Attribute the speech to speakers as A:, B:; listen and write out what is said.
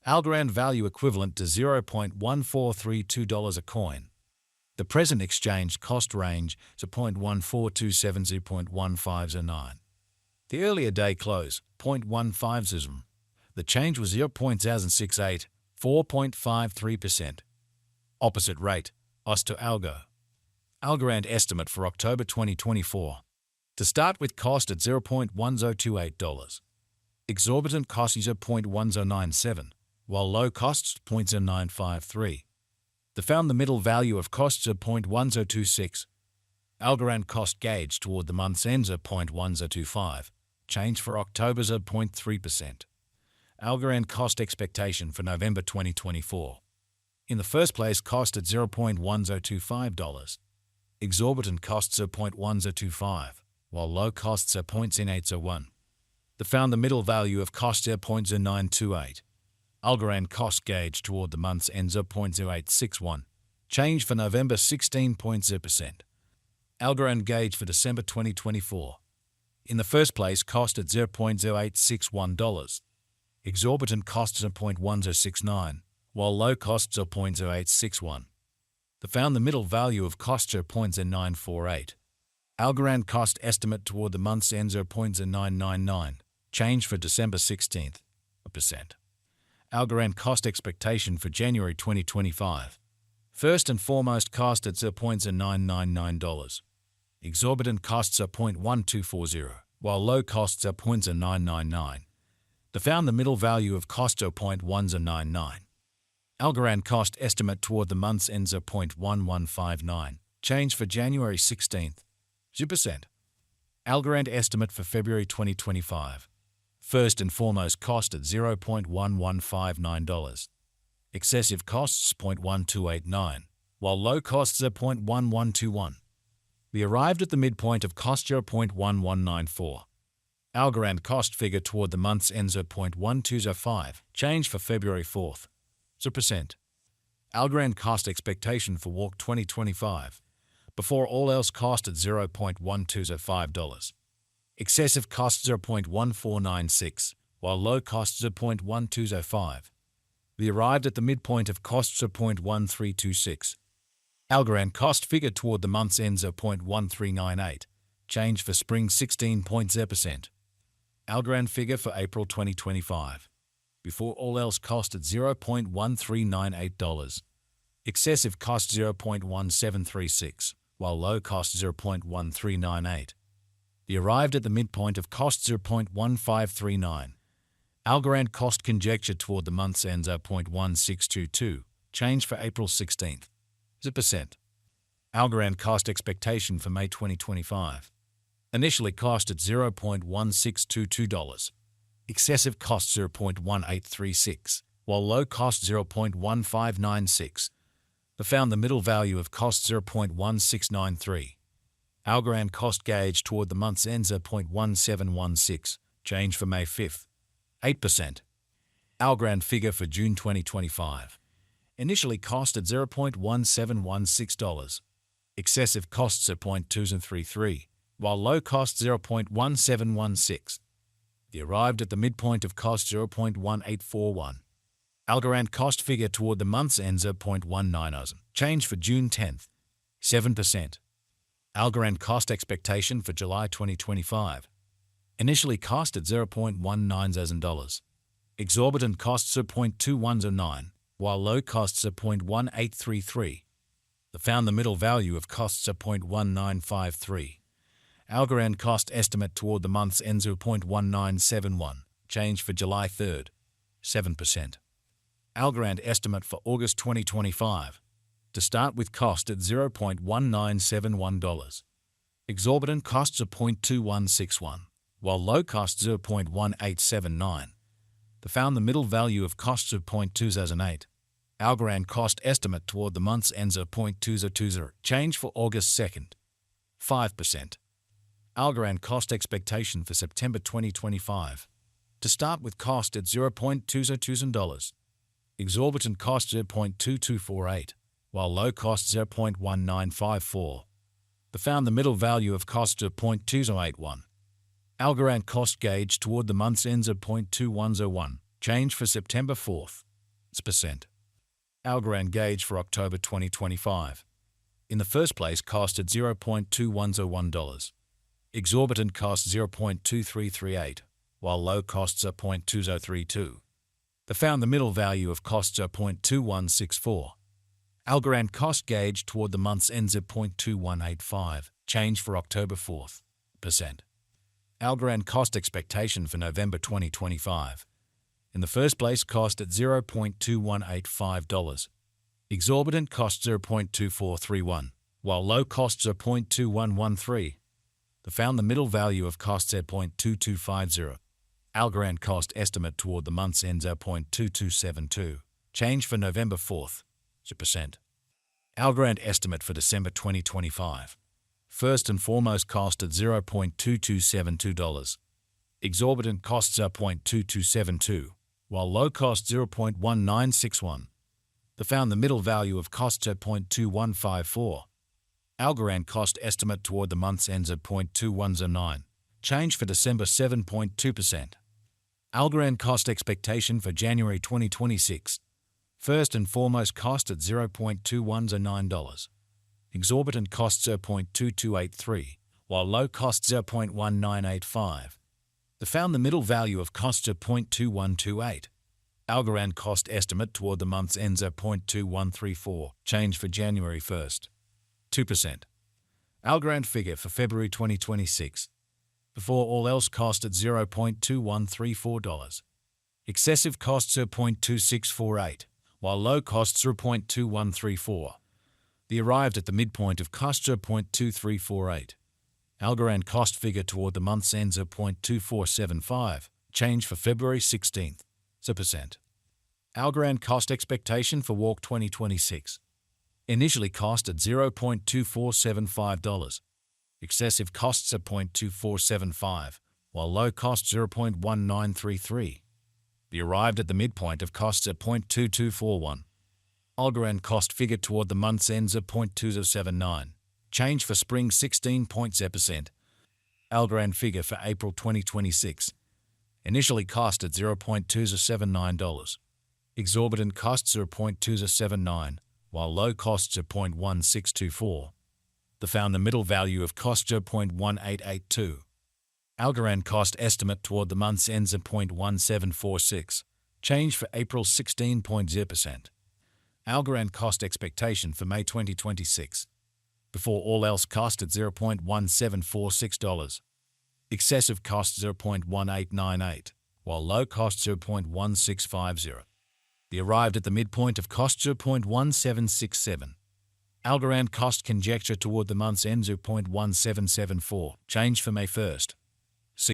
A: Algorand value equivalent to $0.1432 a coin. The present exchange cost range is 0.1427 to 0.1509. The earlier day close, 0.15. The change was 0.068, 4.53%. Opposite rate, OS to Algo. Algorand estimate for October 2024. To start with, cost at $0.1028. Exorbitant cost is $0.1097, while low costs 0.0953. They found the middle value of costs of 0.1026. Algorand cost gauge toward the month's ends of 0.1025. Change for October's of 0.3%. Algorand cost expectation for November 2024. In the first place, cost at $0.1025. Exorbitant costs of 0.1025, while low costs are 0.0801. They found the middle value of cost at 0.0928. Algorand cost gauge toward the month's ends of 0.0861. Change for November 16.0%. Algorand gauge for December 2024. In the first place, cost at $0.0861. Exorbitant costs are 0.1069, while low costs are 0.0861. They found the middle value of costs are 0.0948. Algorand cost estimate toward the month's ends are 0.0999. Change for December 16th. Algorand cost expectation for January 2025. First and foremost, cost at $0.999. Exorbitant costs are 0.1240, while low costs are 0.999. They found the middle value of cost are 0.1099. Algorand cost estimate toward the month's ends are 0.1159. Change for January 16th. 0%. Algorand estimate for February 2025. First and foremost, cost at $0.1159. Excessive costs 0.1289, while low costs are 0.1121. We arrived at the midpoint of cost 0.1194. Algorand cost figure toward the month's ends at 0.1205. Change for February 4th. 0%. Algorand cost expectation for Walk 2025. Before all else, cost at $0.1205. Excessive costs are 0.1496, while low costs are 0.1205. We arrived at the midpoint of costs of 0.1326. Algorand cost figure toward the month's ends of 0.1398. Change for spring 16.0%. Algorand figure for April 2025. Before all else, cost at $0.1398. Excessive cost 0.1736, while low cost 0.1398. We arrived at the midpoint of cost 0.1539. Algorand cost conjecture toward the month's ends are 0.1622. Change for April 16th. 0%. Algorand cost expectation for May 2025. Initially cost at $0.1622. Excessive cost 0.1836, while low cost 0.1596. They found the middle value of cost 0.1693. Algorand cost gauge toward the month's ends are 0.1716. Change for May 5th. 8%. Algorand figure for June 2025. Initially cost at $0.1716. Excessive costs are 0.2033, while low cost 0.1716. They arrived at the midpoint of cost 0.1841. Algorand cost figure toward the month's ends are 0.190. Change for June 10th. 7%. Algorand cost expectation for July 2025. Initially cost at $0.19,000. Exorbitant costs are 0.2109, while low costs are 0.1833. They found the middle value of costs are 0.1953. Algorand cost estimate toward the month's ends are 0.1971. Change for July 3rd. 7%. Algorand estimate for August 2025. To start with, cost at $0.1971. Exorbitant costs are 0.2161, while low costs are 0.1879. They found the middle value of costs of 0.2008. Algorand cost estimate toward the month's ends are 0.2020. Change for August 2nd. 5%. Algorand cost expectation for September 2025. To start with, cost at $0.2020. Exorbitant cost 0.2248, while low cost 0.1954. They found the middle value of cost of 0.2081. Algorand cost gauge toward the month's ends of 0.2101. Change for September 4th. percent. Algorand gauge for October 2025. In the first place, cost at $0.2101. Exorbitant cost 0.2338, while low costs are 0.2032. They found the middle value of costs are 0.2164. Algorand cost gauge toward the month's ends at 0.2185, change for October 4th, percent. Algorand cost expectation for November 2025. In the first place, cost at $0.2185. Exorbitant cost 0.2431, while low costs are 0.2113. They found the middle value of costs at 0.2250. Algorand cost estimate toward the month's ends at 0.2272, change for November 4th, percent. Algorand estimate for December 2025. First and foremost, cost at $0.2272. Exorbitant costs are 0.2272, while low cost 0.1961. They found the middle value of costs at 0.2154. Algorand cost estimate toward the month's ends at 0.2109, change for December 7.2%. Algorand cost expectation for January 2026. First and foremost, cost at $0.2109. Exorbitant costs are 0.2283, while low costs are 0.1985. They found the middle value of costs at 0.2128. Algorand cost estimate toward the month's ends at 0.2134, change for January 1st, 2%. Algorand figure for February 2026. Before all else, cost at $0.2134. Excessive costs are 0.2648, while low costs are 0.2134. The arrived at the midpoint of costs are 0.2348. Algorand cost figure toward the month's ends at 0.2475, change for February 16th, percent. Algorand cost expectation for Walk 2026. Initially cost at $0.2475. Excessive costs at 0.2475, while low cost 0.1933. The arrived at the midpoint of costs at 0.2241. Algorand cost figure toward the month's ends at 0.2079. Change for spring 16%. Algorand figure for April 2026. Initially cost at $0.2079. Exorbitant costs are 0.2079, while low costs are 0.1624. They found the middle value of costs are 0.1882. Algorand cost estimate toward the month's ends at 0.1746. Change for April 16%. Algorand cost expectation for May 2026. Before all else, cost at $0.1746. Excessive cost 0.1898, while low cost 0.1650. The arrived at the midpoint of cost 0.1767. Algorand cost conjecture toward the month's end 0.1774, change for May 1st,